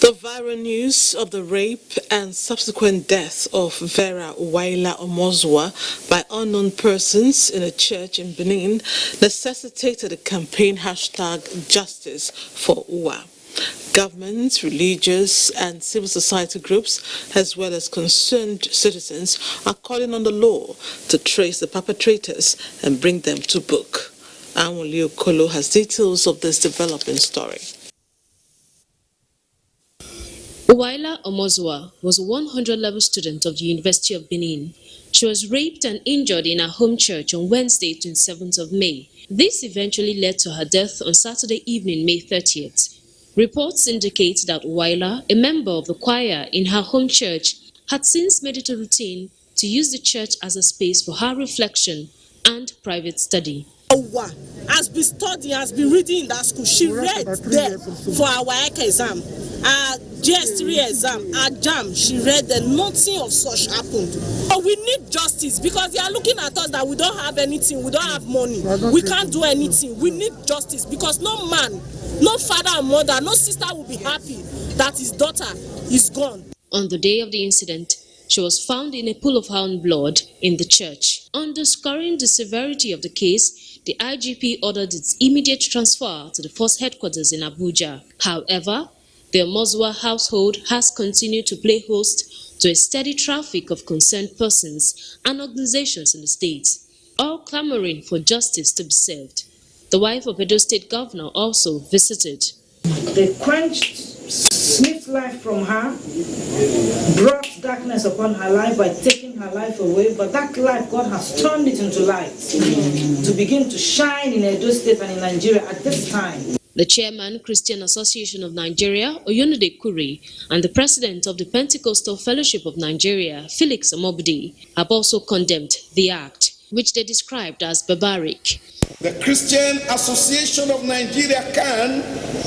The viral news of the rape and subsequent death of Vera Waila Omozua by unknown persons in a church in Benin necessitated a campaign #Justice for Uwa. Governments, religious and civil society groups, as well as concerned citizens, are calling on the law to trace the perpetrators and bring them to book. Anwuli Okolo has details of this developing story. Waila Omozua was a 100-level student of the University of Benin. She was raped and injured in her home church on Wednesday, 27th of May. This eventually led to her death on Saturday evening, May 30th. Reports indicate that Waila, a member of the choir in her home church, had since made it a routine to use the church as a space for her reflection and private study. Has been studying, has been reading in that school. She read there for our WAEC exam, our GS3 exam, our JAM. She read that nothing of such happened. But we need justice because they are looking at us that we don't have anything, we don't have money, we can't do anything. We need justice because no man, no father and mother, no sister will be happy that his daughter is gone. On the day of the incident, she was found in a pool of her own blood in the church. Underscoring the severity of the case, the IGP ordered its immediate transfer to the force headquarters in Abuja. However, the Omozua household has continued to play host to a steady traffic of concerned persons and organizations in the state, all clamoring for justice to be served. The wife of Edo State Governor also visited. They quenched, sniffed life from her, brought darkness upon her life by taking her life away, but that life, God has turned it into light to begin to shine in Edo State and in Nigeria at this time. The chairman, Christian Association of Nigeria, Oyonide Kuri, and the president of the Pentecostal Fellowship of Nigeria, Felix Omobidi, have also condemned the act, which they described as barbaric. The Christian Association of Nigeria,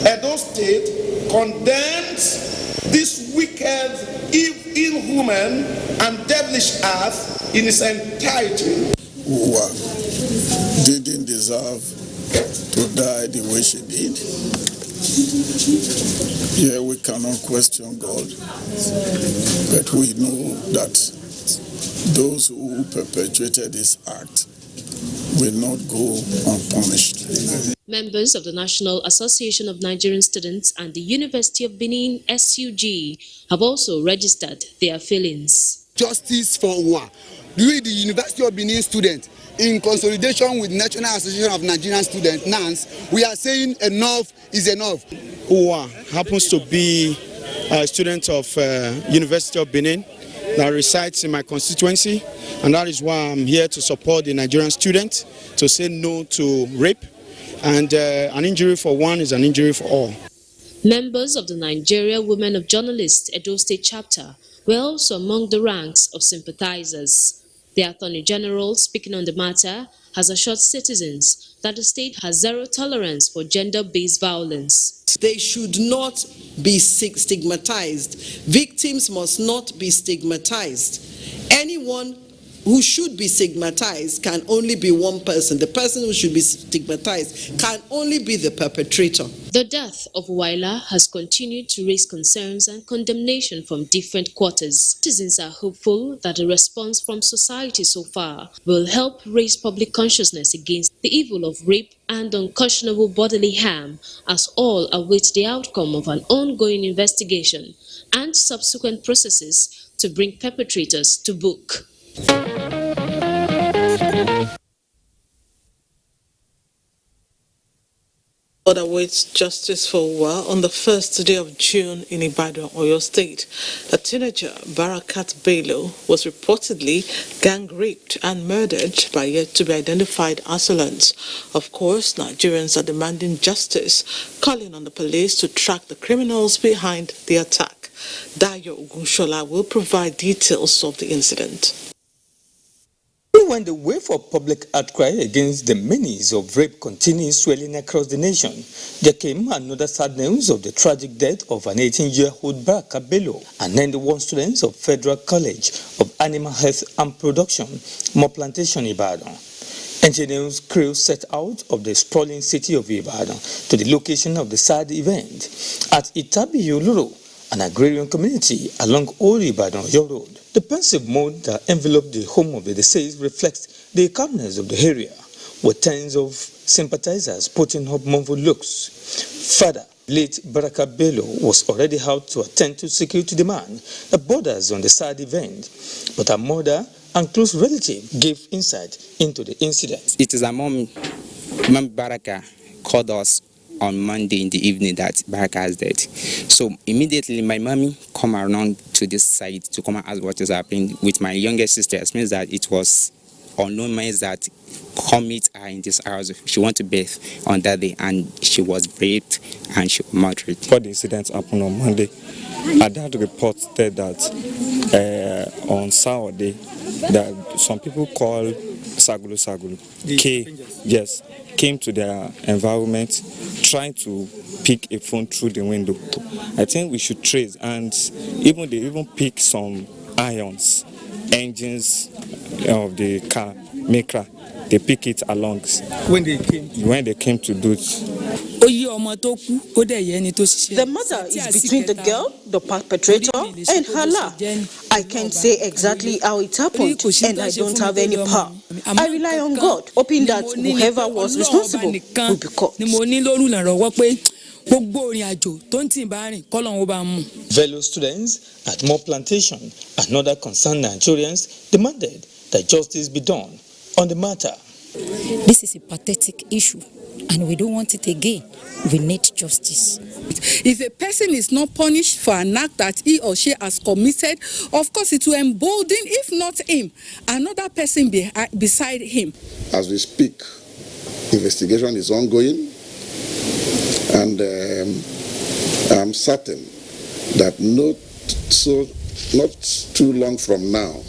Edo State, condemns this wicked, inhuman, and devilish act in its entirety. Uwa didn't deserve to die the way she did. Yeah, we cannot question God, but we know that those who perpetrated this act will not go unpunished. Members of the National Association of Nigerian Students and the University of Benin, SUG, have also registered their feelings. Justice for Uwa. We, the University of Benin students, in consolidation with National Association of Nigerian Students, NANS, we are saying enough is enough. Uwa happens to be a student of University of Benin that resides in my constituency, and that is why I'm here to support the Nigerian students to say no to rape, and an injury for one is an injury for all. Members of the Nigeria Women of Journalists Edo State Chapter were also among the ranks of sympathizers. The Attorney General, speaking on the matter, has assured citizens that the state has zero tolerance for gender-based violence. They should not be stigmatized. Victims must not be stigmatized. Anyone who should be stigmatized can only be one person. The person who should be stigmatized can only be the perpetrator. The death of Waila has continued to raise concerns and condemnation from different quarters. Citizens are hopeful that the response from society so far will help raise public consciousness against the evil of rape and unconscionable bodily harm, as all await the outcome of an ongoing investigation and subsequent processes to bring perpetrators to book. Awaits justice for Uwa on the first day of June in Ibadan, Oyo State. A teenager, Barakat Bello, was reportedly gang raped and murdered by yet to be identified assailants. Of course, Nigerians are demanding justice, calling on the police to track the criminals behind the attack. Dayo Ogunshola will provide details of the incident. When the wave of public outcry against the menace of rape continues swelling across the nation, there came another sad news of the tragic death of an 18-year-old Baraka Bello, an 91 student of Federal College of Animal Health and Production, Moplantation, Ibadan. Engineers crew set out of the sprawling city of Ibadan to the location of the sad event at Itabi Yuluru, an agrarian community along Old Ibadan Oyo Road. The pensive mood that enveloped the home of the deceased reflects the calmness of the area, with tens of sympathizers putting up mournful looks. Father, late Baraka Bello, was already out to attend to security demand that borders on the sad event, but her mother and close relative gave insight into the incident. It is a Mom Baraka called us on Monday in the evening that Baraka is dead. So immediately my mommy come around to this side to come and ask what is happening with my youngest sister. It means that it was unknown means that come meet her in this house. She went to bathe on that day and she was raped and she was murdered. Before the incident happened on Monday, I had reported that on Saturday that some people called Sagulu came to their environment trying to pick a phone through the window. I think we should trace, and they even pick some irons, engines of the car maker. They pick it along when they came to do it. The mother is between the girl, the perpetrator, and Allah. I can't say exactly how it happened, and I don't have any power. I rely on God, hoping that whoever was responsible will be caught. Fellow students at More Plantation and other concerned Nigerians demanded that justice be done on the matter. This is a pathetic issue, and we don't want it again. We need justice. If a person is not punished for an act that he or she has committed, of course it will embolden, if not him, another person beside him. As we speak, investigation is ongoing, and I'm certain that not too long from now,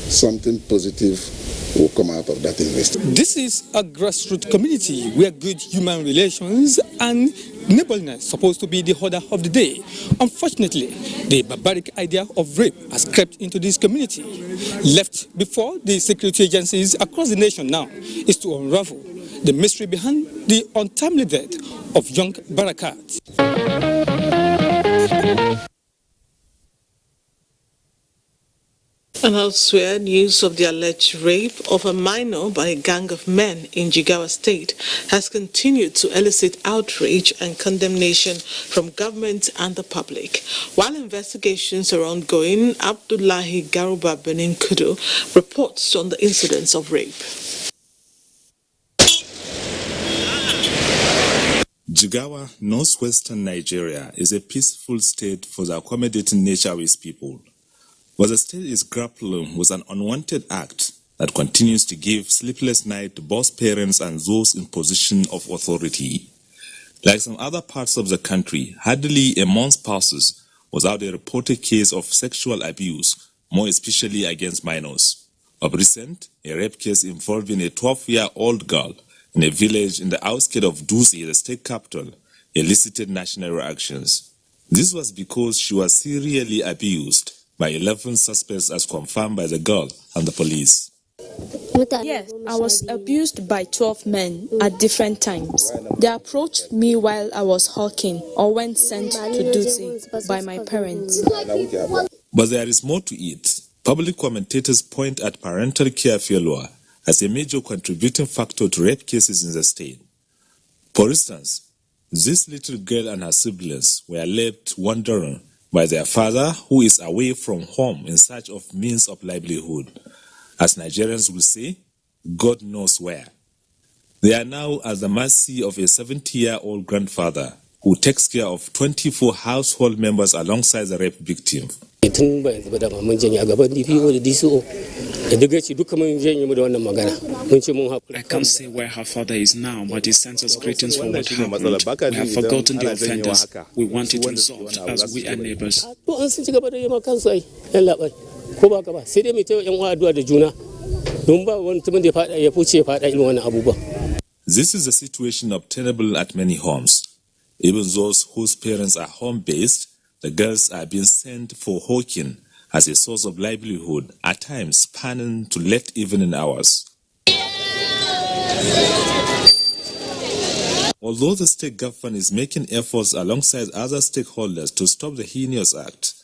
something positive will come out of that investigation. This is a grassroots community where good human relations and neighborliness is supposed to be the order of the day. Unfortunately, the barbaric idea of rape has crept into this community. Left before the security agencies across the nation now is to unravel the mystery behind the untimely death of young Barakat. And elsewhere, news of the alleged rape of a minor by a gang of men in Jigawa State has continued to elicit outrage and condemnation from government and the public. While investigations are ongoing, Abdullahi Garuba Benin Kudu reports on the incidents of rape. Jigawa, northwestern Nigeria, is a peaceful state for the accommodating nature of its people. But the state is grappling with an unwanted act that continues to give sleepless nights to both parents and those in position of authority. Like some other parts of the country, hardly a month passes without a reported case of sexual abuse, more especially against minors. Of recent, a rape case involving a 12-year-old girl in a village in the outskirts of Dutse, the state capital, elicited national reactions. This was because she was serially abused by 11 suspects as confirmed by the girl and the police. Yes, I was abused by 12 men at different times. They approached me while I was hawking or when sent to duty by my parents. But there is more to it. Public commentators point at parental care failure as a major contributing factor to rape cases in the state. For instance, this little girl and her siblings were left wandering by their father, who is away from home in search of means of livelihood. As Nigerians will say, God knows where. They are now at the mercy of a 70-year-old grandfather who takes care of 24 household members alongside the rape victim. I can't say where her father is now, but he sends us greetings for what happened. We have forgotten the offenders. We want it resolved as we are neighbors. This is a situation obtainable at many homes. Even those whose parents are home-based, the girls are being sent for hawking as a source of livelihood, at times spanning to late evening hours. Although the state government is making efforts alongside other stakeholders to stop the heinous act,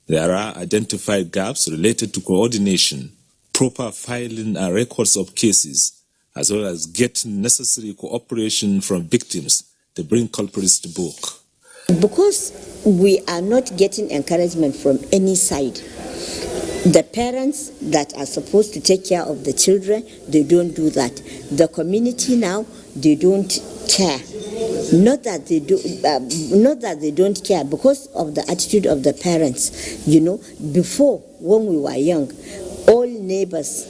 there are identified gaps related to coordination, proper filing and records of cases, as well as getting necessary cooperation from victims to bring culprits to book. Because we are not getting encouragement from any side, the parents that are supposed to take care of the children, they don't do that. The community now, they don't care. Not that they don't care, because of the attitude of the parents. You know, before, when we were young, all neighbors,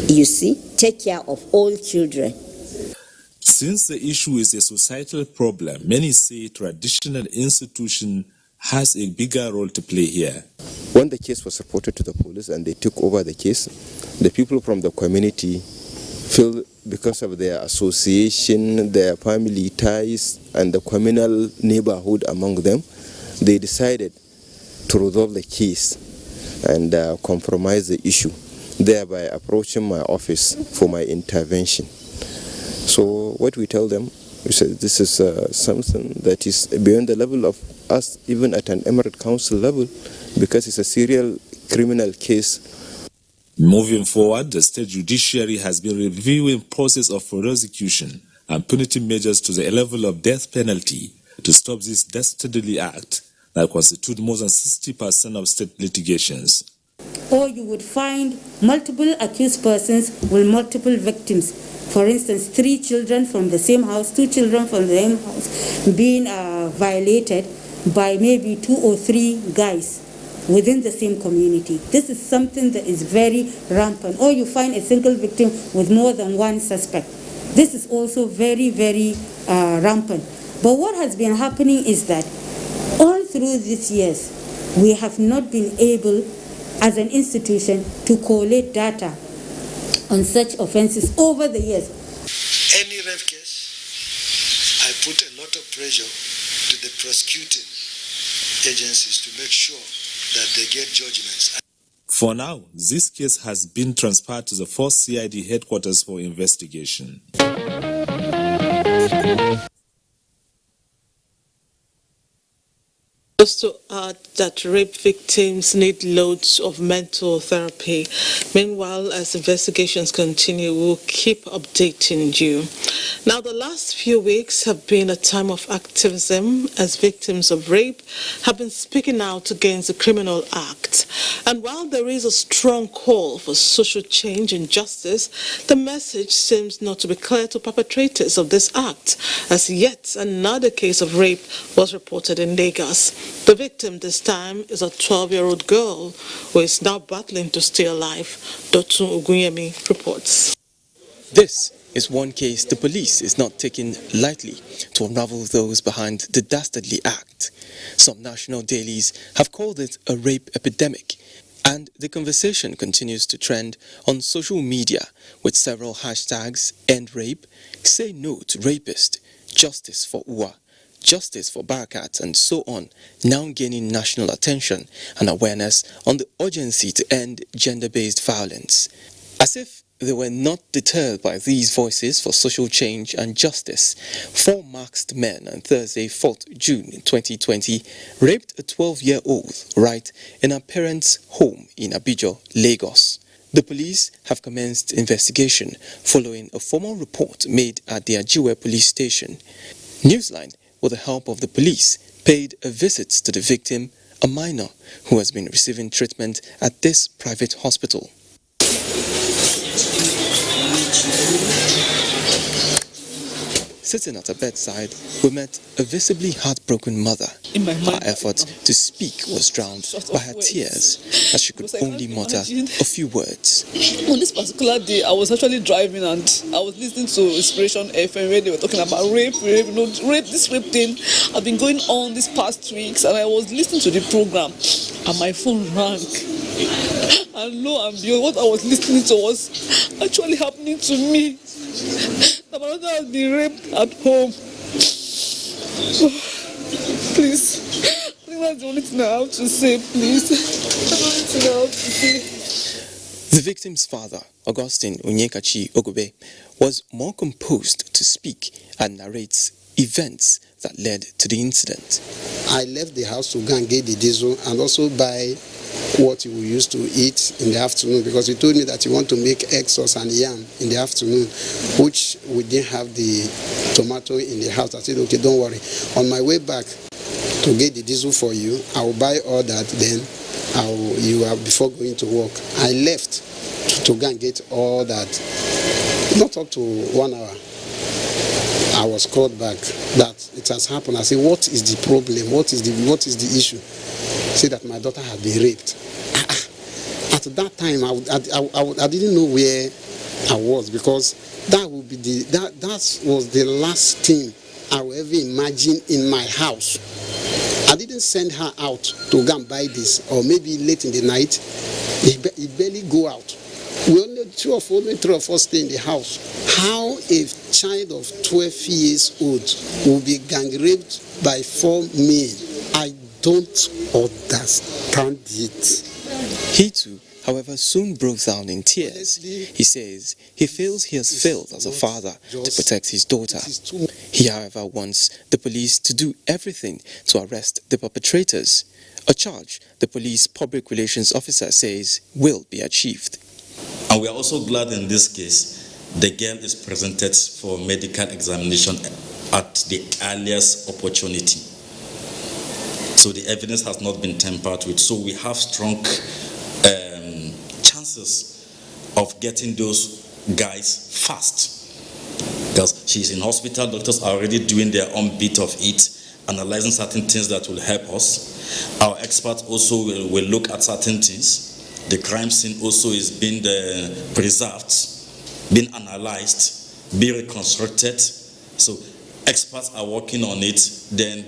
you see, take care of all children. Since the issue is a societal problem, many say traditional institution has a bigger role to play here. When the case was reported to the police and they took over the case, the people from the community feel, because of their association, their family ties, and the communal neighborhood among them, they decided to resolve the case and compromise the issue, thereby approaching my office for my intervention. So what we tell them, we say this is something that is beyond the level of us, even at an emirate council level, because it's a serial criminal case. Moving forward, the state judiciary has been reviewing process of prosecution and punitive measures to the level of death penalty to stop this dastardly act that constitutes more than 60% of state litigations. Or you would find multiple accused persons with multiple victims. For instance, 3 children from the same house, 2 children from the same house being violated by maybe 2 or 3 guys within the same community. This is something that is very rampant. Or you find a single victim with more than 1 suspect. This is also very, very rampant. But what has been happening is that all through these years, we have not been able, as an institution, to collate data on such offenses over the years. Any rape case, I put a lot of pressure to the prosecuting agencies to make sure that they get judgments. For now, this case has been transferred to the 4th CID headquarters for investigation. Just to add that rape victims need loads of mental therapy. Meanwhile, as investigations continue, we'll keep updating you. Now, the last few weeks have been a time of activism as victims of rape have been speaking out against the criminal act. And while there is a strong call for social change and justice, the message seems not to be clear to perpetrators of this act, as yet another case of rape was reported in Lagos. The victim this time is a 12-year-old girl who is now battling to stay alive. Dotun Ogunyemi reports. This is one case the police is not taking lightly to unravel those behind the dastardly act. Some national dailies have called it a rape epidemic, and the conversation continues to trend on social media with several hashtags: End Rape, Say No to Rapist, Justice for Uwa, Justice for Barakat, and so on, now gaining national attention and awareness on the urgency to end gender-based violence. As if they were not deterred by these voices for social change and justice, 4 masked men on Thursday, 4th June 2020, raped a 12-year-old right in her parents' home in Abuja, Lagos. The police have commenced investigation following a formal report made at the Ajiwe police station. Newsline, with the help of the police, paid a visit to the victim, a minor who has been receiving treatment at this private hospital. Sitting at her bedside, we met a visibly heartbroken mother. Her effort to speak was drowned by her tears as she could only mutter a few words. On this particular day, I was actually driving and I was listening to Inspiration FM where they were talking about rape. This rape thing has been going on these past weeks, and I was listening to the program and my phone rang. And lo and behold, what I was listening to was actually happening to me. My mother has been raped at home. Please. I think that's the only thing I have to say, please. That's the only thing I have to say. The victim's father, Augustine Onyekachi Ogube, was more composed to speak and narrates events that led to the incident. I left the house to go and get the diesel and also buy what we used to eat in the afternoon, because he told me that he want to make egg sauce and yam in the afternoon, which we didn't have the tomato in the house. I said, okay, don't worry. On my way back to get the diesel for you, I will buy all that, then before going to work. I left to go and get all that. Not up to 1 hour. I was called back that it has happened. I said, what is the problem? What is the issue? Say that my daughter had been raped. At that time, I didn't know where I was, because that was the last thing I would ever imagine in my house. I didn't send her out to go and buy this, or maybe late in the night. He barely go out. We only three of us stay in the house. How a child of 12 years old will be gang raped by 4 men? I don't understand it. He too, however, soon broke down in tears. He says he feels he has failed as a father to protect his daughter. He, however, wants the police to do everything to arrest the perpetrators, a charge the police public relations officer says will be achieved. And we are also glad in this case the girl is presented for medical examination at the earliest opportunity. So the evidence has not been tampered with. So we have strong chances of getting those guys fast. Because she's in hospital, doctors are already doing their own bit of it, analyzing certain things that will help us. Our experts also will look at certain things. The crime scene also is being preserved, being analyzed, being reconstructed. So experts are working on it, then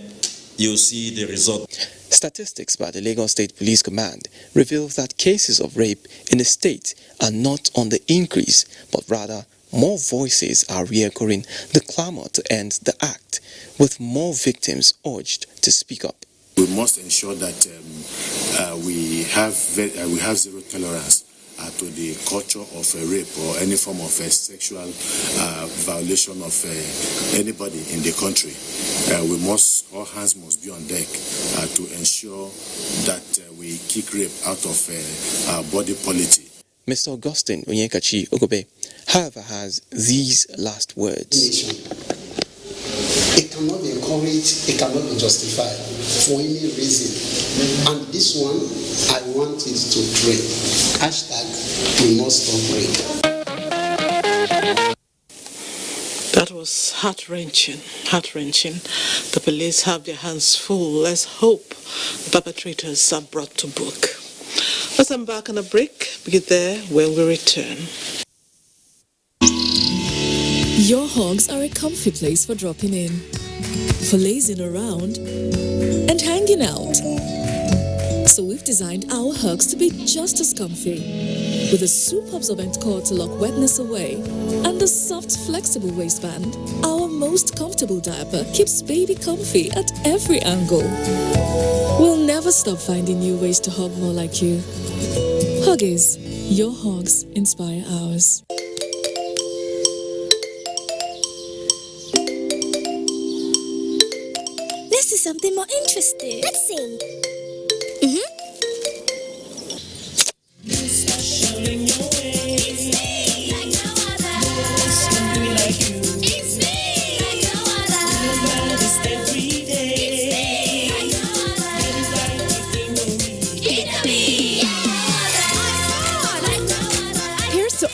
you'll see the result. Statistics by the Lagos State Police Command reveals that cases of rape in the state are not on the increase, but rather more voices are reoccurring the clamor to end the act, with more victims urged to speak up. We must ensure that we have zero tolerance to the culture of rape or any form of sexual violation of anybody in the country. All hands must be on deck to ensure that we kick rape out of our body policy. Mr. Augustine Onyekachi Ogube, however, has these last words. It cannot be encouraged, it cannot be justified for any reason. And this one, I want it to pray. # we must stop rape. That was heart-wrenching. The police have their hands full. Let's hope the perpetrators are brought to book. Let's embark on a break. Be there when we return. Your hogs are a comfy place for dropping in, for lazing around, and hanging out. So we've designed our hugs to be just as comfy, with a super absorbent cord to lock wetness away, and a soft, flexible waistband. Our most comfortable diaper keeps baby comfy at every angle. We'll never stop finding new ways to hug more like you. Huggies, your hugs inspire ours. Let's do something more interesting. Let's see.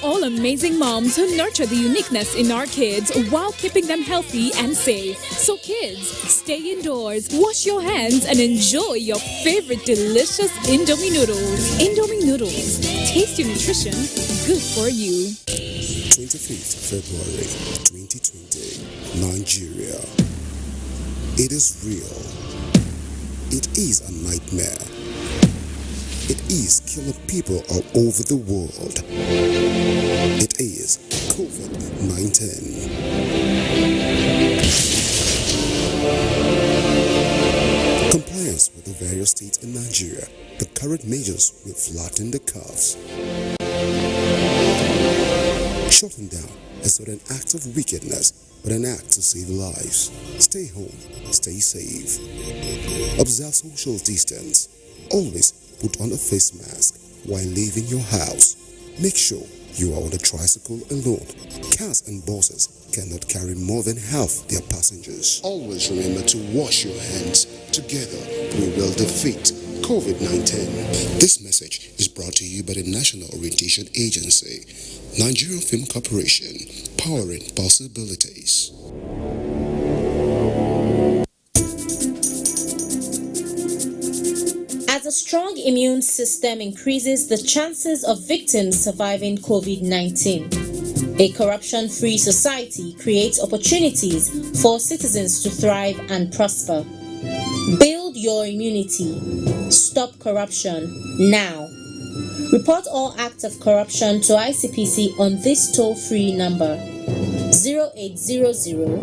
All amazing moms who nurture the uniqueness in our kids while keeping them healthy and safe. So kids, stay indoors, wash your hands, and enjoy your favorite delicious Indomie noodles. Indomie noodles, tasty nutrition, good for you. 25th February 2020, Nigeria. It is real. It is a nightmare. It is killing people all over the world. It is COVID-19. Compliance with the various states in Nigeria, the current measures will flatten the curves. Shutting down is not an act of wickedness, but an act to save lives. Stay home, stay safe. Observe social distance. Always put on a face mask while leaving your house. Make sure you are on a tricycle alone. Cars and buses cannot carry more than half their passengers. Always remember to wash your hands. Together, we will defeat COVID-19. This message is brought to you by the National Orientation Agency, Nigerian Film Corporation, powering possibilities. As a strong immune system increases the chances of victims surviving COVID-19, a corruption-free society creates opportunities for citizens to thrive and prosper. Build your immunity. Stop corruption now. Report all acts of corruption to ICPC on this toll-free number 0800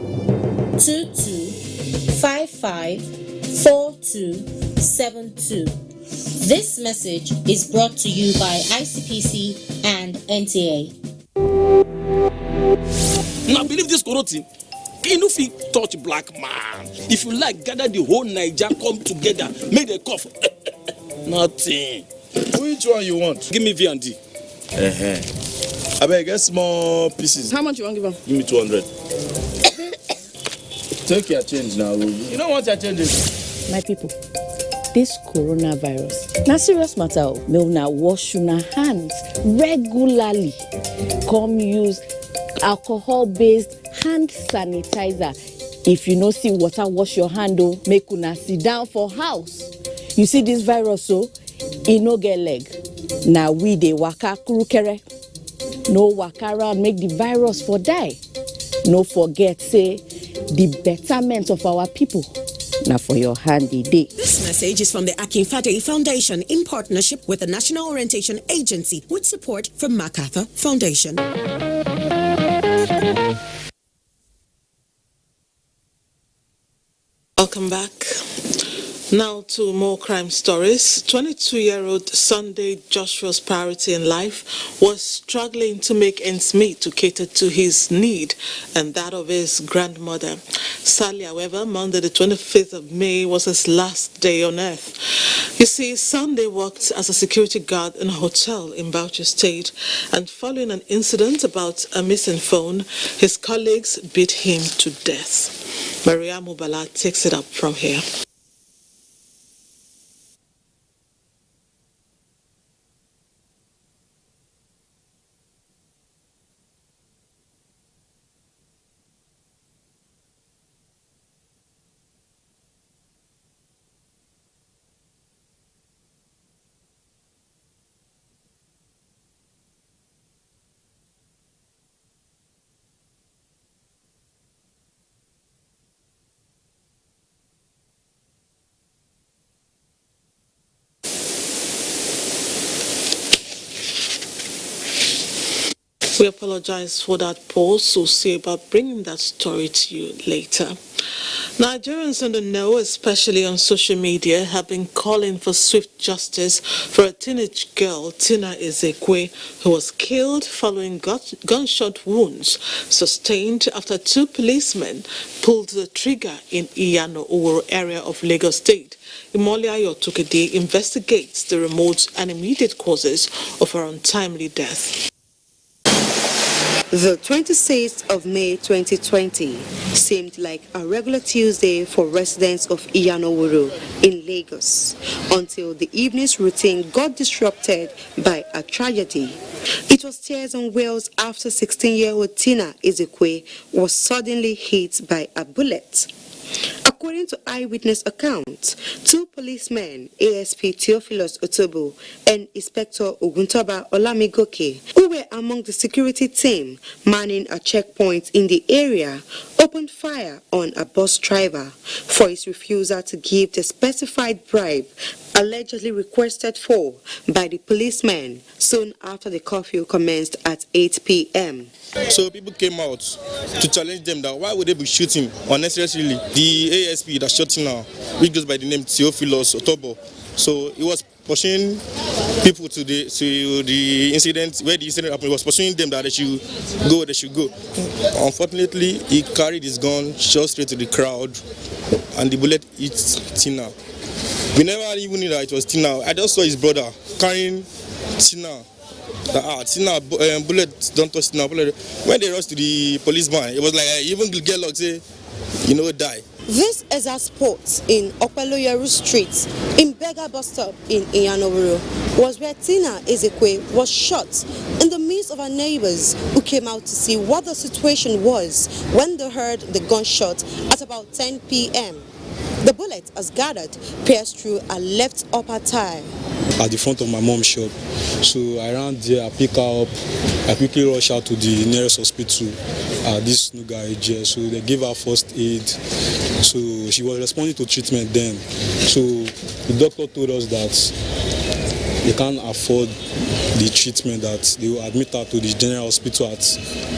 2255 4272. This message is brought to you by ICPC and NTA. Now believe this Koroti. You know, if you touch black man, if you like, gather the whole Niger, come together, make the cough. Nothing. Which one you want? Give me V&D. I beg, get small pieces. How much you want to give him? Give me 200. Take your change now. You don't want your changes. My people, this coronavirus, na serious matter. May una wash una hands regularly. Come use alcohol-based hand sanitizer. If you no see water, wash your hand. Make una sit down for house. You see this virus, so e no get leg. Now we dey waka kurukere. No waka around, make the virus for die. No forget, say the betterment of our people. Now for your handy day. This message is from the Akinfade Foundation in partnership with the National Orientation Agency with support from MacArthur Foundation. Welcome back. Now to more crime stories. 22-year-old Sunday Joshua's priority in life was struggling to make ends meet to cater to his need and that of his grandmother. Sadly, however, Monday the 25th of May was his last day on earth. You see, Sunday worked as a security guard in a hotel in Bauchi State, and following an incident about a missing phone, his colleagues beat him to death. Maria Mubala takes it up from here. We apologize for that pause. We'll see about bringing that story to you later. Nigerians on the know, especially on social media, have been calling for swift justice for a teenage girl, Tina Ezekwe, who was killed following gunshot wounds sustained after two policemen pulled the trigger in Iyano Oworo area of Lagos State. Imolia Yotukede investigates the remote and immediate causes of her untimely death. The 26th of May 2020 seemed like a regular Tuesday for residents of Iyanoworo in Lagos until the evening's routine got disrupted by a tragedy. It was tears and wails after 16-year-old Tina Ezekwe was suddenly hit by a bullet. According to eyewitness accounts, two policemen, ASP Theophilus Otobo and Inspector Oguntoba Olamigoke, who were among the security team manning a checkpoint in the area, opened fire on a bus driver for his refusal to give the specified bribe allegedly requested for by the policemen soon after the curfew commenced at 8 p.m. So people came out to challenge them that why would they be shooting unnecessarily? The ASP that shot him now, which goes by the name Theophilus Otobo. So he was pushing people to the incident where the incident happened. He was pursuing them that they should go. Unfortunately, he carried his gun, shot straight to the crowd, and the bullet hit Tina. We never even knew that it was Tina. I just saw his brother carrying Tina. Tina, bullet don't touch Tina. When they rushed to the policeman, it was like even get locked, say, die. This is a spot in Opaloyeru Street in Bega bus stop in Iyanowuro was where Tina Ezekwe was shot in the midst of her neighbors who came out to see what the situation was when they heard the gunshot at about 10 p.m. The bullet, as gathered, pierced through her left upper thigh. At the front of my mom's shop. So I ran there, I picked her up, I quickly rushed her to the nearest hospital, this new guy, so they gave her first aid. So she was responding to treatment then. So the doctor told us that they can't afford the treatment, that they will admit her to the general hospital at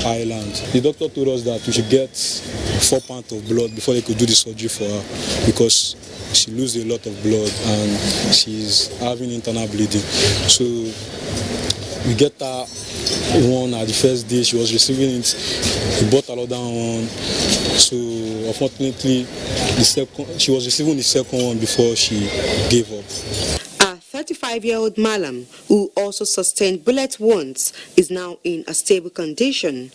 Ireland. The doctor told us that we should get 4 pints of blood before they could do the surgery for her, because she loses a lot of blood and she's having internal bleeding. So we get her one at the first day she was receiving it. We bought another one. So unfortunately, she was receiving the second one before she gave up. A 35-year-old Malam, who also sustained bullet wounds, is now in a stable condition.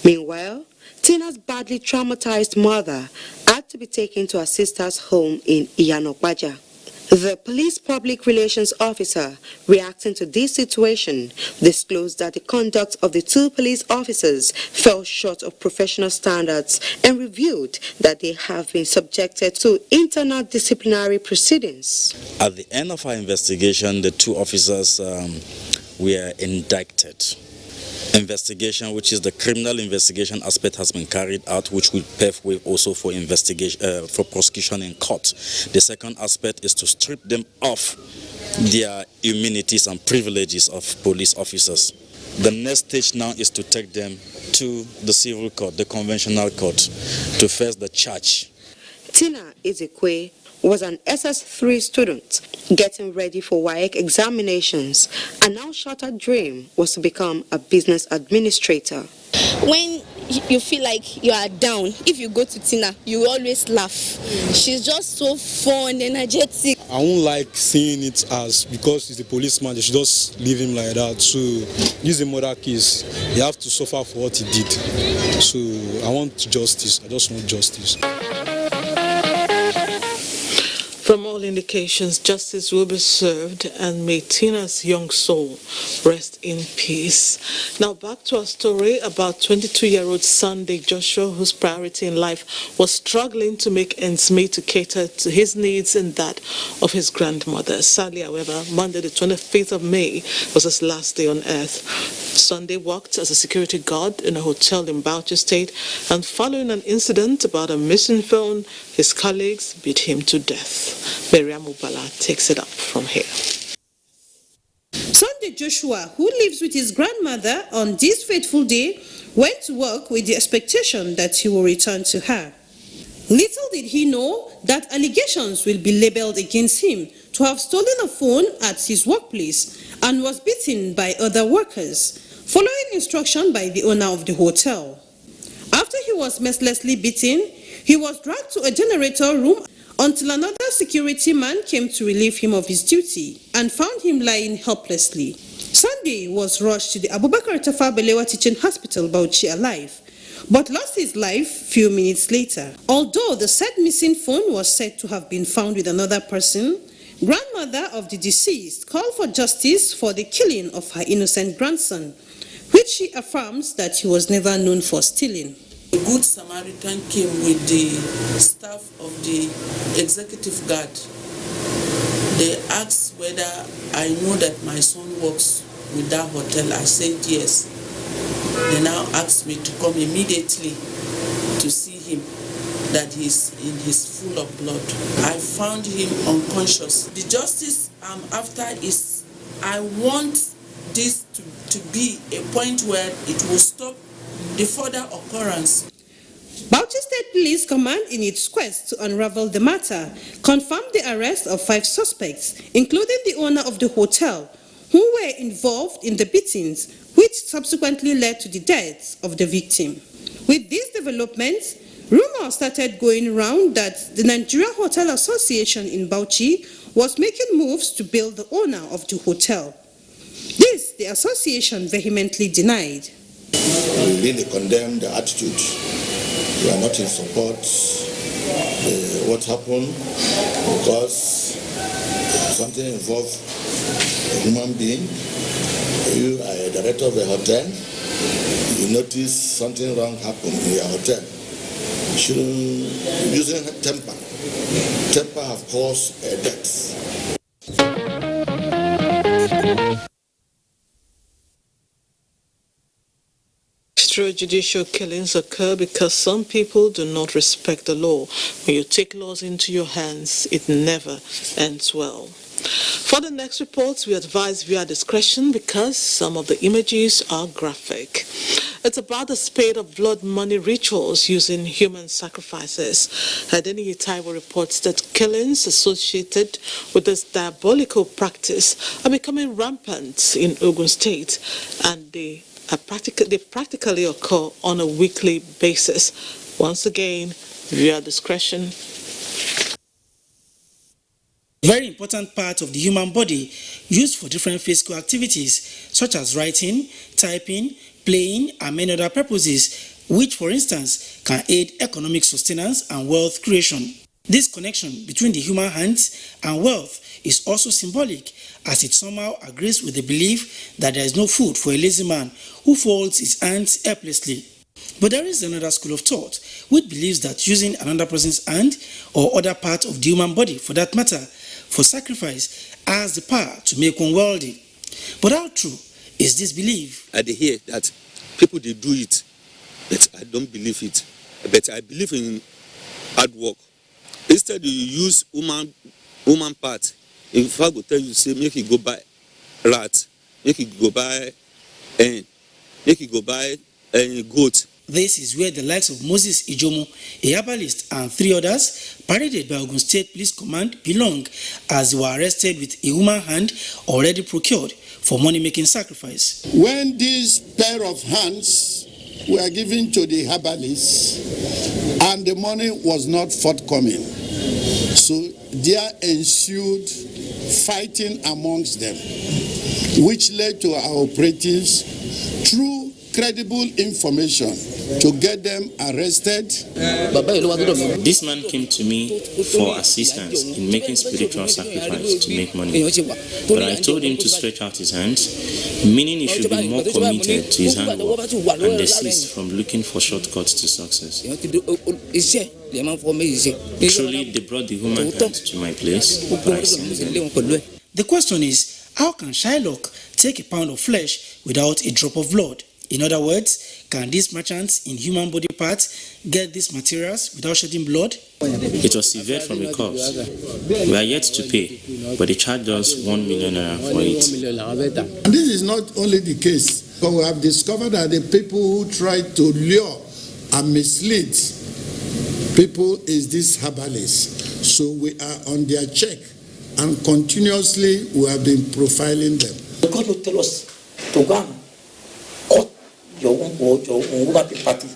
Meanwhile, Tina's badly traumatized mother had to be taken to her sister's home in Iyanokwaja. The police public relations officer, reacting to this situation, disclosed that the conduct of the two police officers fell short of professional standards and revealed that they have been subjected to internal disciplinary proceedings. At the end of our investigation, the two officers were indicted. Investigation, which is the criminal investigation aspect, has been carried out, which will pave way also for investigation, for prosecution in court. The second aspect is to strip them of their immunities and privileges of police officers. The next stage now is to take them to the civil court, the conventional court, to face the charge. Tina Ezekwe was an SS3 student getting ready for WAEC examinations. A now shattered dream was to become a business administrator. When you feel like you are down, if you go to Tina, you always laugh. She's just so fun, energetic. I won't like seeing it as because he's a policeman, they should just leave him like that. So use a murder case, you have to suffer for what he did. So I want justice, I just want justice. From all indications, justice will be served, and may Tina's young soul rest in peace. Now back to our story about 22-year-old Sunday Joshua, whose priority in life was struggling to make ends meet to cater to his needs and that of his grandmother. Sadly, however, Monday the 25th of May was his last day on earth. Sunday worked as a security guard in a hotel in Bauchi State, and following an incident about a missing phone, his colleagues beat him to death. Miriam Ubala takes it up from here. Sunday Joshua, who lives with his grandmother on this fateful day, went to work with the expectation that he will return to her. Little did he know that allegations will be labeled against him to have stolen a phone at his workplace and was beaten by other workers, following instruction by the owner of the hotel. After he was mercilessly beaten, he was dragged to a generator room until another security man came to relieve him of his duty and found him lying helplessly. Sunday was rushed to the Abubakar Tafawa Balewa Teaching Hospital, Bauchi, alive, but lost his life few minutes later. Although the said missing phone was said to have been found with another person, grandmother of the deceased called for justice for the killing of her innocent grandson, which she affirms that he was never known for stealing. A good Samaritan came with the staff of the executive guard. They asked whether I know that my son works with that hotel. I said yes. They now asked me to come immediately to see him, that he's full of blood. I found him unconscious. The justice I'm after is, I want this to be a point where it will stop the further occurrence. Bauchi State Police Command, in its quest to unravel the matter, confirmed the arrest of 5 suspects, including the owner of the hotel, who were involved in the beatings, which subsequently led to the deaths of the victim. With these developments, rumors started going around that the Nigerian Hotel Association in Bauchi was making moves to bail the owner of the hotel. This, the association vehemently denied. We really condemn the attitude. We are not in support of what happened, because something involves a human being. You are a director of a hotel, you notice something wrong happened in your hotel. You shouldn't using temper. Temper have caused a death. Extrajudicial killings occur because some people do not respect the law. When you take laws into your hands, it never ends well. For the next reports, we advise via discretion because some of the images are graphic. It's about the spate of blood money rituals using human sacrifices. Adeniyi Taiwo reports that killings associated with this diabolical practice are becoming rampant in Ogun State, and they practically occur on a weekly basis. Once again, via discretion. Very important part of the human body used for different physical activities such as writing, typing, playing, and many other purposes, which, for instance, can aid economic sustenance and wealth creation. This connection between the human hands and wealth is also symbolic, as it somehow agrees with the belief that there is no food for a lazy man who folds his hands helplessly. But there is another school of thought which believes that using another person's hand or other part of the human body, for that matter, for sacrifice has the power to make one wealthy. But how true is this belief? I hear that people they do it, but I don't believe it. But I believe in hard work. Instead you use woman part. If I go tell you, say make you go buy rat, make you go buy hen, make you go buy goat. This is where the likes of Moses Ijomo, a herbalist, and 3 others paraded by Ogun State Police Command belong, as they were arrested with a human hand already procured for money-making sacrifice. When this pair of hands were given to the herbalists and the money was not forthcoming, so there ensued fighting amongst them, which led to our operatives, through credible information, to get them arrested. This man came to me for assistance in making spiritual sacrifice to make money. But I told him to stretch out his hands, meaning he should be more committed to his handwork and desist from looking for shortcuts to success. Truly, they brought the human hand to my place, but I sent them. The question is, how can Shylock take a pound of flesh without a drop of blood? In other words, can these merchants in human body parts get these materials without shedding blood? It was severed from the corpse. We are yet to pay, but they charged us 1 million naira for it. And this is not only the case, but we have discovered that the people who try to lure and mislead people is this herbalist. So we are on their check, and continuously we have been profiling them. God will tell us to go and cut your own board, your own woman party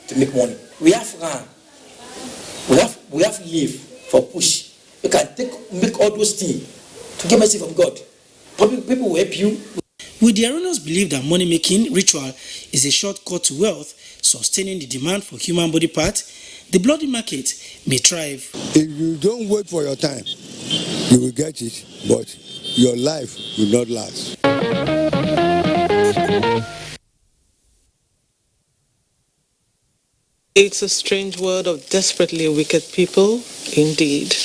to make money. We have run, we have leave for push. You can make all those things to get mercy from God. People will help you. With the erroneous belief that money-making ritual is a shortcut to wealth, sustaining the demand for human body parts, the bloody market may thrive. If you don't wait for your time, you will get it, but your life will not last. It's a strange world of desperately wicked people, indeed.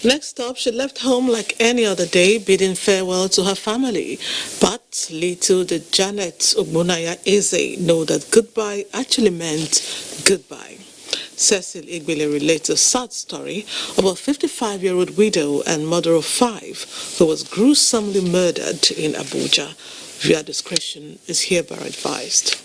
Next up, she left home like any other day, bidding farewell to her family. But little did Janet Ogbonaya Eze know that goodbye actually meant goodbye. Cecil Igbile relates a sad story of a 55-year-old widow and mother of 5 who was gruesomely murdered in Abuja. Via discretion is hereby advised.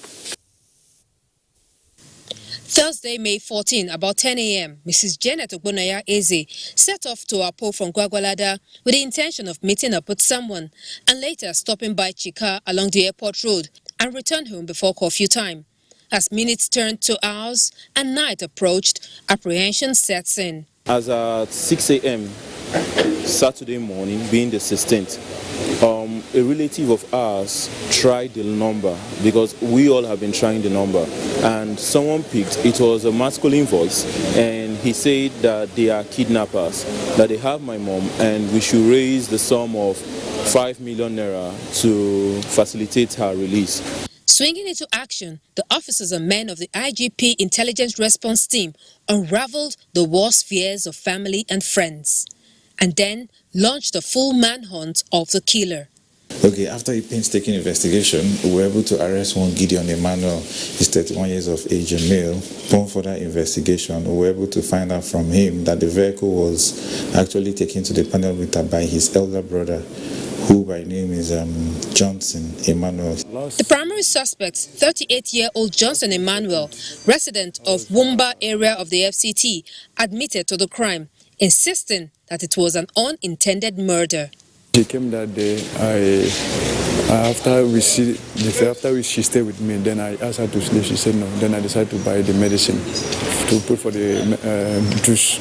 Thursday, May 14, about 10 a.m., Mrs. Janet Ogbonaya Eze set off to Apo from Gwagwalada with the intention of meeting up with someone and later stopping by Chika along the airport road and returned home before curfew time. As minutes turned to hours and night approached, apprehension sets in. As at 6 a.m. Saturday morning, being the 16th, a relative of ours tried the number because we all have been trying the number, and someone picked. It was a masculine voice, and he said that they are kidnappers, that they have my mom, and we should raise the sum of 5 million naira to facilitate her release. Swinging into action, the officers and men of the IGP Intelligence Response Team unraveled the worst fears of family and friends, and then launched a full manhunt of the killer. Okay, after a painstaking investigation, we were able to arrest one Gideon Emmanuel. He's 31 years of age, a male. Upon further investigation, we were able to find out from him that the vehicle was actually taken to the panel meter by his elder brother, who by name is Johnson Emmanuel. The primary suspect, 38-year-old Johnson Emmanuel, resident of Wumba area of the FCT, admitted to the crime, insisting that it was an unintended murder. She came that day. After she stayed with me, then I asked her to sleep. She said no. Then I decided to buy the medicine to put for the juice.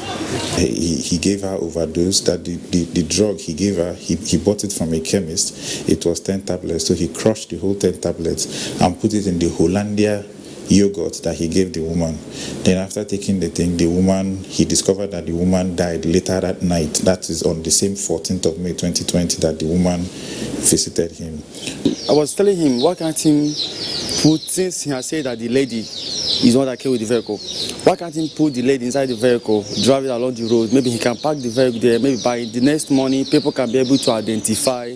He gave her overdose. That the drug he gave her, he bought it from a chemist. It was 10 tablets. So he crushed the whole 10 tablets and put it in the Hollandia yogurt that he gave the woman. Then after taking the thing, he discovered that the woman died later that night. That is on the same 14th of May 2020 that the woman visited him. I was telling him, why can't he put, since he has said that the lady is not okay with the vehicle, why can't he put the lady inside the vehicle, drive it along the road? Maybe he can park the vehicle there. Maybe by the next morning, people can be able to identify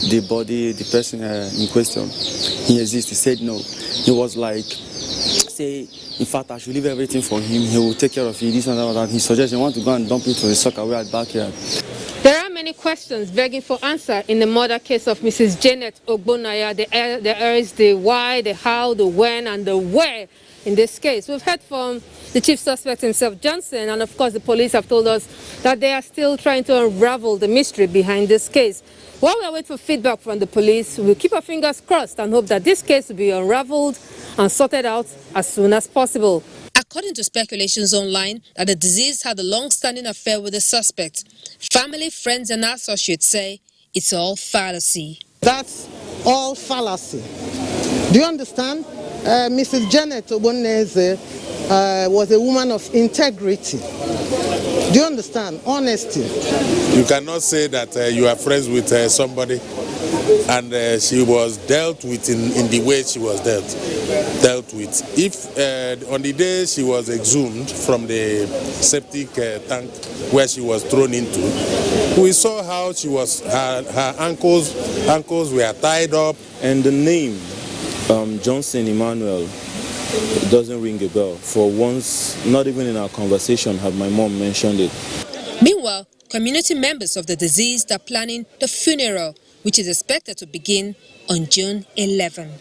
the body, the person in question. He exists. He said no. He was like, say, in fact, I should leave everything for him. He will take care of it, this and that. He suggested he want to go and dump it to the soccer way at backyard. There are many questions begging for answer in the murder case of Mrs. Janet Ogbonaya. There is the why, the how, the when, and the where in this case. We've heard from the chief suspect himself, Johnson, and of course the police have told us that they are still trying to unravel the mystery behind this case. While we wait for feedback from the police, we'll keep our fingers crossed and hope that this case will be unraveled and sorted out as soon as possible. According to speculations online that the deceased had a long-standing affair with the suspect, family, friends, and associates say it's all fallacy. That's all fallacy. Do you understand? Mrs. Janet Ogbonaya was a woman of integrity. Do you understand? Honesty. You cannot say that you are friends with somebody and she was dealt with in the way she was dealt with. If on the day she was exhumed from the septic tank where she was thrown into, we saw how she was, her ankles were tied up. And the name Johnson Emmanuel doesn't ring a bell. For once, not even in our conversation have my mom mentioned it. Meanwhile, community members of the deceased are planning the funeral, which is expected to begin on June 11.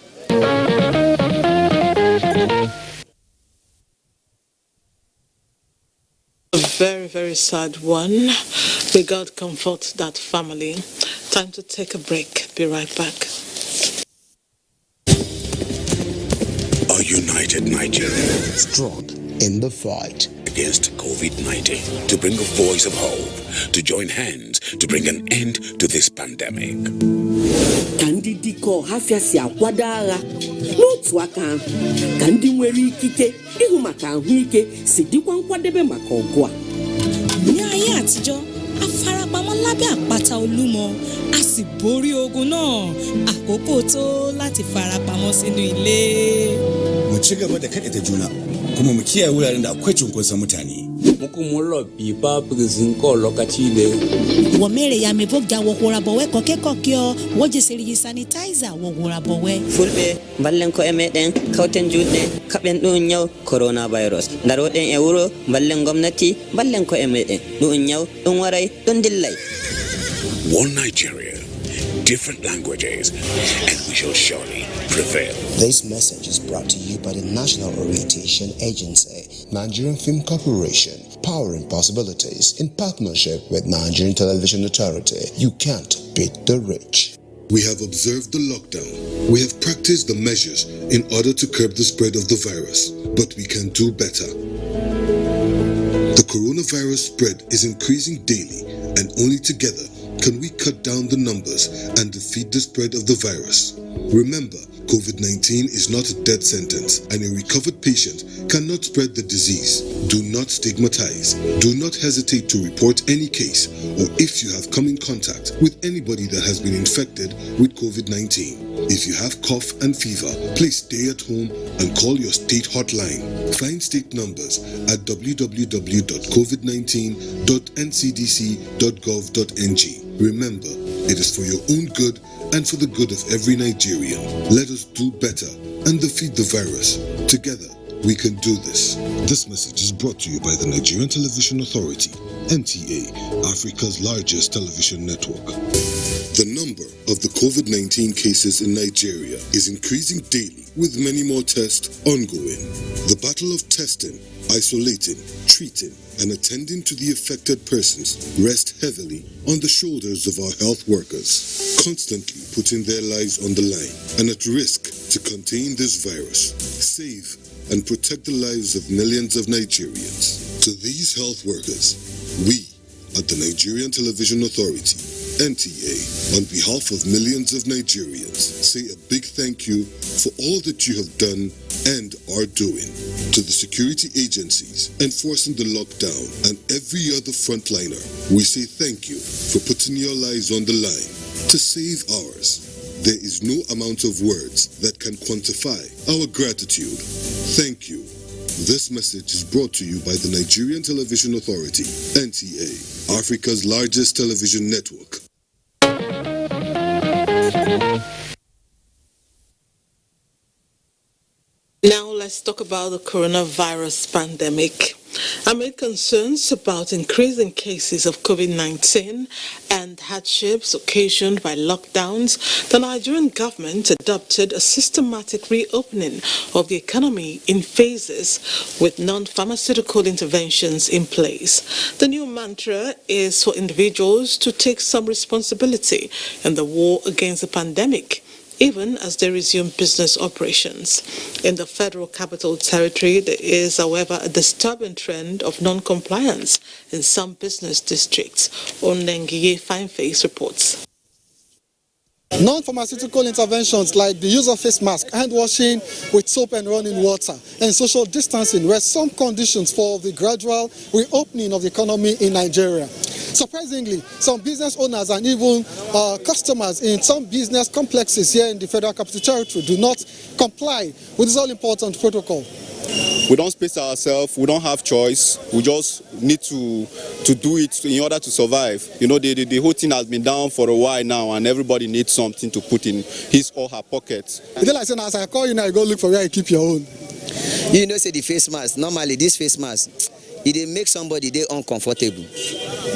A very, very sad one. May God comfort that family. Time to take a break. Be right back. A united Nigeria, strong in the fight against COVID-19, to bring a voice of hope, to join hands to bring an end to this pandemic. Kandi diko hafia si akwada agha n'otu aka kandi nwere ikike ịhụ maka ahụike si dịkwa nkwadebe maka ọgụ a. Ní ayé àtijọ́, a farapamọ́ lábẹ́ àpáta Olúmọ, a sì borí ogun náà. Àkókò tó láti farapamọ́ sínú ilé. Mu ci gaba da kaɗaita juna, kuma mu kiyaye wuraren da akwai cunkoson mutane. Mukumulo biba bizinko lokachile. Womere ya mevogja wogora bowe kokekokyo, woje seriji sanitizer wogora bowe. Fulbe ballen ko emeden kauten jude kaben dun nyaw coronavirus. Daroden e wuro ballen gomnati ballen ko emeden dun nyaw dun waray dun dillay. One Nigeria, different languages, and we shall surely prevail. This message is brought to you by the National Orientation Agency, Nigerian Film Corporation, powering possibilities in partnership with Nigerian Television Authority. You can't beat the rich. We have observed the lockdown. We have practiced the measures in order to curb the spread of the virus, but we can do better. The coronavirus spread is increasing daily, and only together can we cut down the numbers and defeat the spread of the virus. Remember, COVID-19 is not a death sentence, and a recovered patient cannot spread the disease. Do not stigmatize. Do not hesitate to report any case, or if you have come in contact with anybody that has been infected with COVID-19. If you have cough and fever, please stay at home and call your state hotline. Find state numbers at www.covid19.ncdc.gov.ng. Remember, it is for your own good and for the good of every Nigerian. Let us do better and defeat the virus. Together, we can do this. This message is brought to you by the Nigerian Television Authority, NTA, Africa's largest television network. The number of the COVID-19 cases in Nigeria is increasing daily, with many more tests ongoing. The battle of testing, isolating, treating, and attending to the affected persons rests heavily on the shoulders of our health workers, constantly putting their lives on the line and at risk to contain this virus, save and protect the lives of millions of Nigerians. To these health workers, we at the Nigerian Television Authority, NTA, on behalf of millions of Nigerians, say a big thank you for all that you have done and are doing. To the security agencies enforcing the lockdown and every other frontliner, we say thank you for putting your lives on the line to save ours. There is no amount of words that can quantify our gratitude. Thank you. This message is brought to you by the Nigerian Television Authority, NTA, Africa's largest television network. Now let's talk about the coronavirus pandemic. Amid concerns about increasing cases of COVID-19 and hardships occasioned by lockdowns, the Nigerian government adopted a systematic reopening of the economy in phases with non-pharmaceutical interventions in place. The new mantra is for individuals to take some responsibility in the war against the pandemic, even as they resume business operations. In the Federal Capital Territory, there is, however, a disturbing trend of non-compliance in some business districts. Onengiye Fineface reports. Non-pharmaceutical interventions like the use of face masks, hand washing with soap and running water, and social distancing were some conditions for the gradual reopening of the economy in Nigeria. Surprisingly, some business owners and even customers in some business complexes here in the Federal Capital Territory do not comply with this all-important protocol. We don't space ourselves, we don't have choice, we just need to do it in order to survive. You know, the whole thing has been down for a while now, and everybody needs something to put in his or her pocket. It's like saying, as I call you now, you go look for where you keep your own. You know, say the face mask, normally this face mask, it make somebody they uncomfortable.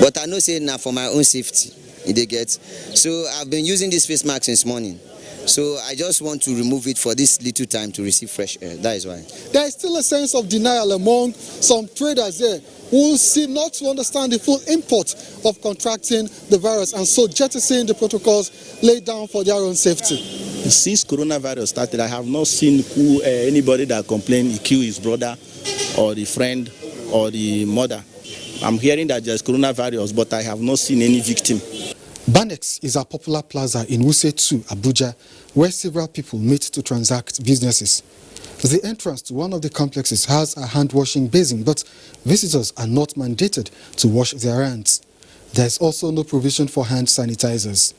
But I know say now for my own safety, they get. So I've been using this face mask since morning. So I just want to remove it for this little time to receive fresh air. That is why. There is still a sense of denial among some traders there who seem not to understand the full import of contracting the virus and so jettisoning the protocols laid down for their own safety. Since coronavirus started, I have not seen anybody that complained he killed his brother or the friend or the mother. I'm hearing that there's coronavirus, but I have not seen any victim. Banex is a popular plaza in Wuse 2, Abuja, where several people meet to transact businesses. The entrance to one of the complexes has a hand-washing basin, but visitors are not mandated to wash their hands. There is also no provision for hand sanitizers.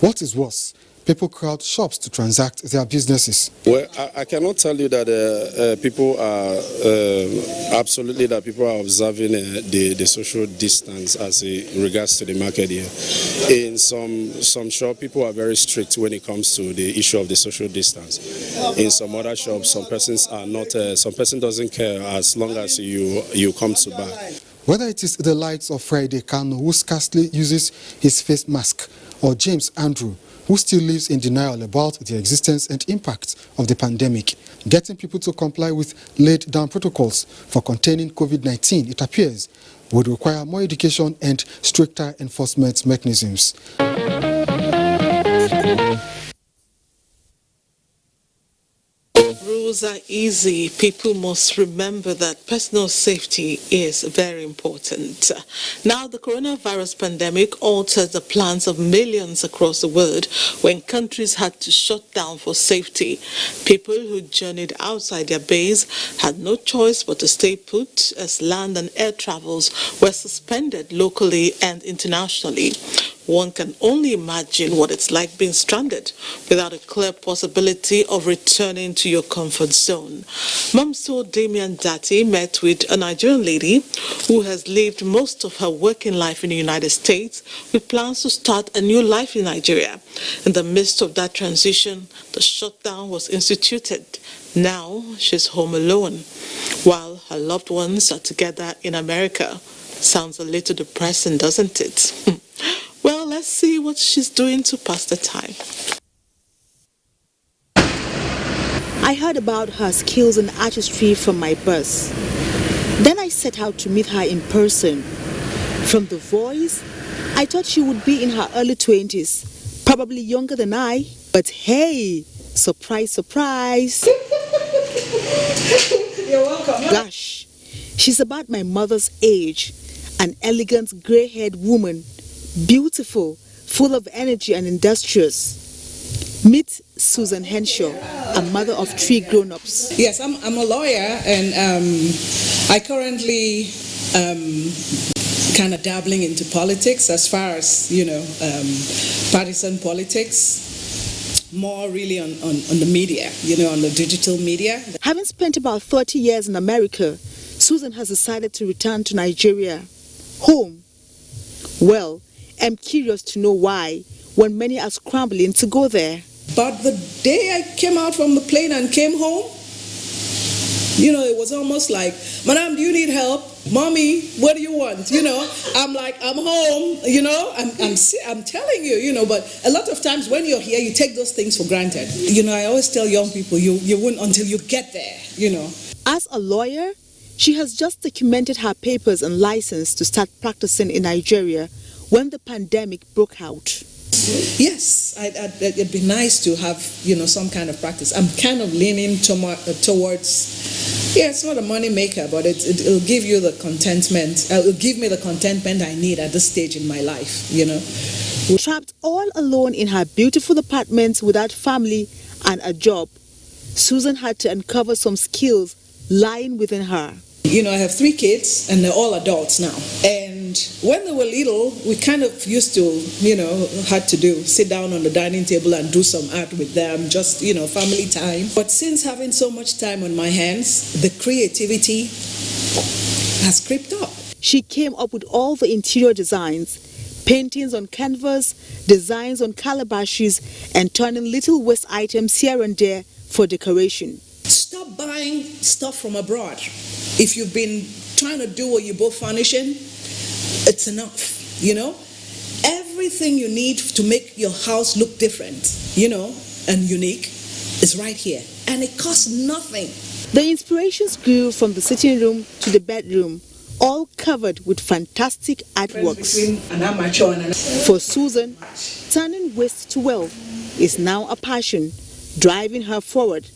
What is worse, people crowd shops to transact their businesses. Well, I cannot tell you that people are absolutely that people are observing the social distance as in regards to the market here. In some shop, people are very strict when it comes to the issue of the social distance. In some other shops, some persons are not. Some person doesn't care as long as you come to buy. Whether it is the likes of Friday Kano, who scarcely uses his face mask, or James Andrew, who still lives in denial about the existence and impact of the pandemic. Getting people to comply with laid-down protocols for containing COVID-19, it appears, would require more education and stricter enforcement mechanisms. Rules are easy. People must remember that personal safety is very important. Now, the coronavirus pandemic altered the plans of millions across the world when countries had to shut down for safety. People who journeyed outside their base had no choice but to stay put as land and air travels were suspended locally and internationally. One can only imagine what it's like being stranded without a clear possibility of returning to your comfort zone. Mamso Damian Dati met with a Nigerian lady who has lived most of her working life in the United States with plans to start a new life in Nigeria. In the midst of that transition, the shutdown was instituted. Now she's home alone, while her loved ones are together in America. Sounds a little depressing, doesn't it? Well, let's see what she's doing to pass the time. I heard about her skills in artistry from my bus. Then I set out to meet her in person. From the voice, I thought she would be in her early 20s, probably younger than I. But hey, surprise, surprise. You're welcome. Gosh, she's about my mother's age, an elegant gray-haired woman, beautiful, full of energy and industrious. Meet Susan Henshaw, a mother of 3 grown-ups. Yes, I'm a lawyer, and I currently kind of dabbling into politics as far as, partisan politics, more really on the media, on the digital media. Having spent about 30 years in America, Susan has decided to return to Nigeria, home. Well, I'm curious to know why, when many are scrambling to go there. But the day I came out from the plane and came home, it was almost like, Madam, do you need help? Mommy, what do you want? I'm like, I'm home, I'm telling you, but a lot of times when you're here, you take those things for granted. I always tell young people, you won't until you get there, As a lawyer, she has just documented her papers and license to start practicing in Nigeria when the pandemic broke out. Yes, it'd be nice to have, some kind of practice. I'm kind of leaning towards, it's not a money maker, but it'll give you the contentment. It'll give me the contentment I need at this stage in my life, Trapped all alone in her beautiful apartment without family and a job, Susan had to uncover some skills lying within her. I have 3 kids, and they're all adults now. And when they were little, we kind of used to, had to sit down on the dining table and do some art with them, just, family time. But since having so much time on my hands, the creativity has crept up. She came up with all the interior designs, paintings on canvas, designs on calabashes, and turning little waste items here and there for decoration. Stop buying stuff from abroad. If you've been trying to do what you're both furnishing, it's enough, Everything you need to make your house look different, and unique is right here. And it costs nothing. The inspirations grew from the sitting room to the bedroom, all covered with fantastic artworks. For Susan, turning waste to wealth is now a passion, driving her forward,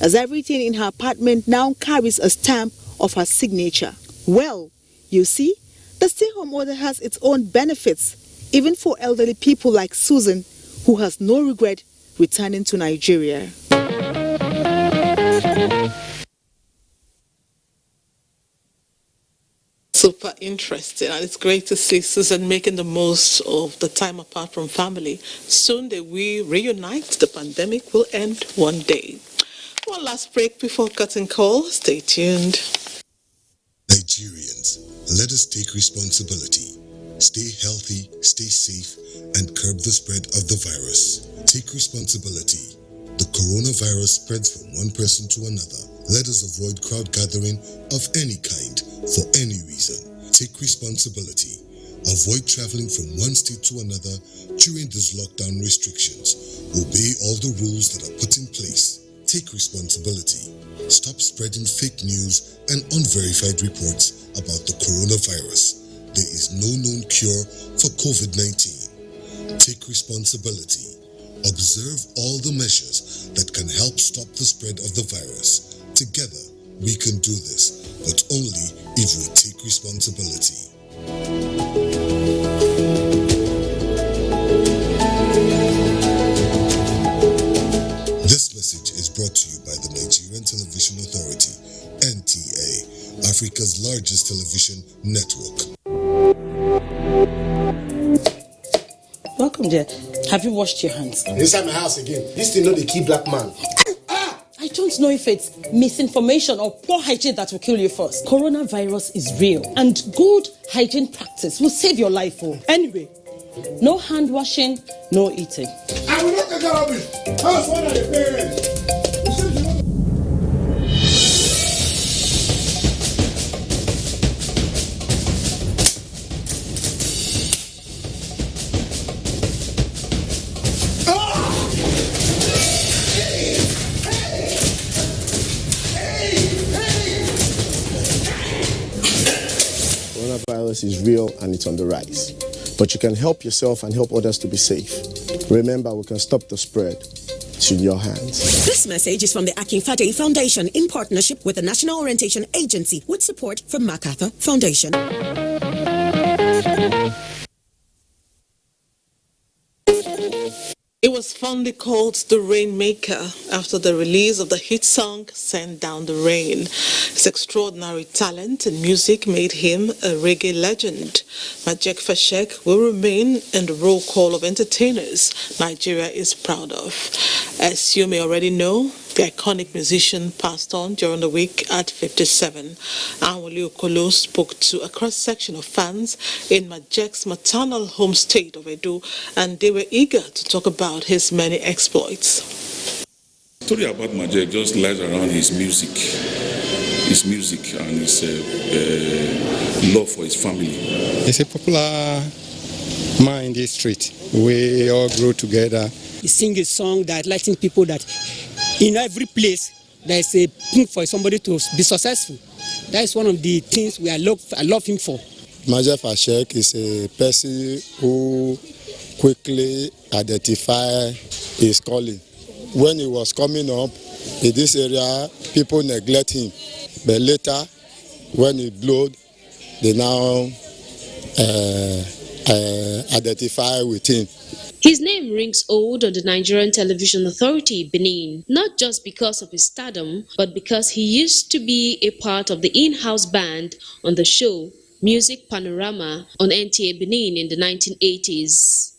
as everything in her apartment now carries a stamp of her signature. Well, you see, the stay-home order has its own benefits, even for elderly people like Susan, who has no regret returning to Nigeria. Super interesting, and it's great to see Susan making the most of the time apart from family. Soon they will reunite. The pandemic will end one day. One last break before cutting call. Stay tuned. Nigerians, let us take responsibility. Stay healthy, stay safe, and curb the spread of the virus. Take responsibility. The coronavirus spreads from one person to another. Let us avoid crowd gathering of any kind for any reason. Take responsibility. Avoid traveling from one state to another during these lockdown restrictions. Obey all the rules that are put in place. Take responsibility. Stop spreading fake news and unverified reports about the coronavirus. There is no known cure for COVID-19. Take responsibility. Observe all the measures that can help stop the spread of the virus. Together, we can do this, but only if we take responsibility. This message is brought to you by the Nigerian Television Authority, NTA, Africa's largest television network. Welcome there. Have you washed your hands? Inside my house again. This thing not the key black man. I don't know if it's misinformation or poor hygiene that will kill you first. Coronavirus is real, and good hygiene practice will save your life. Anyway, no hand washing, no eating. I will not take care of it. How's one of the parents? Coronavirus is real and it's on the rise. But you can help yourself and help others to be safe. Remember, we can stop the spread. It's in your hands. This message is from the Akinfade Foundation in partnership with the National Orientation Agency with support from MacArthur Foundation. It was fondly called the Rainmaker after the release of the hit song Send Down the Rain. His extraordinary talent in music made him a reggae legend. Majek Fashek will remain in the roll call of entertainers Nigeria is proud of. As you may already know, the iconic musician passed on during the week at 57. Anwale Okolo spoke to a cross-section of fans in Majek's maternal home state of Edo, and they were eager to talk about his many exploits. The story about Majek just lies around his music and his love for his family. He's a popular man in this street. We all grew together. He sings a song that lightens people that in every place there is a thing for somebody to be successful. That is one of the things I love him for. Majek Fashek is a person who quickly identified his calling. When he was coming up in this area, people neglect him. But later, when he glowed, they now identify with him. His name rings old on the Nigerian Television Authority, Benin, not just because of his stardom, but because he used to be a part of the in-house band on the show Music Panorama on NTA Benin in the 1980s.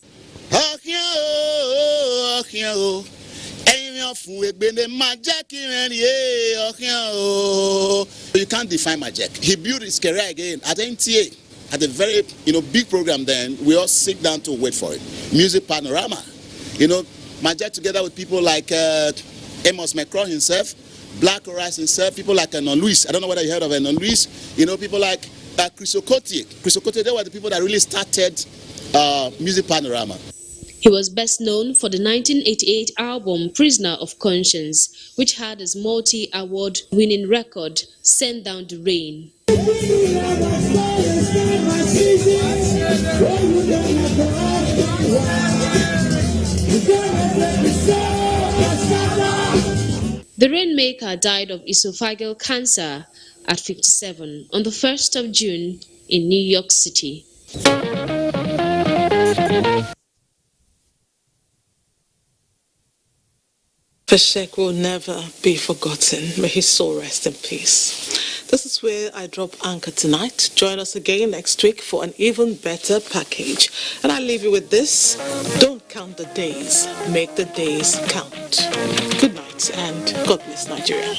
You can't define Majek. He built his career again at NTA. At a very big program then, we all sit down to wait for it. Music Panorama. Majek together with people like Amos McCraw himself, Black Horace himself, people like Enon Luis. I don't know whether you heard of Enon Luis. People like Chris Okotie. Chris Okotie, they were the people that really started Music Panorama. He was best known for the 1988 album Prisoner of Conscience, which had his multi-award winning record, Send Down the Rain. The Rainmaker died of esophageal cancer at 57 on the 1st of June in New York City. Fashek will never be forgotten. May his soul rest in peace. This is where I drop anchor tonight. Join us again next week for an even better package. And I leave you with this. Don't count the days. Make the days count. Good night and God bless Nigeria.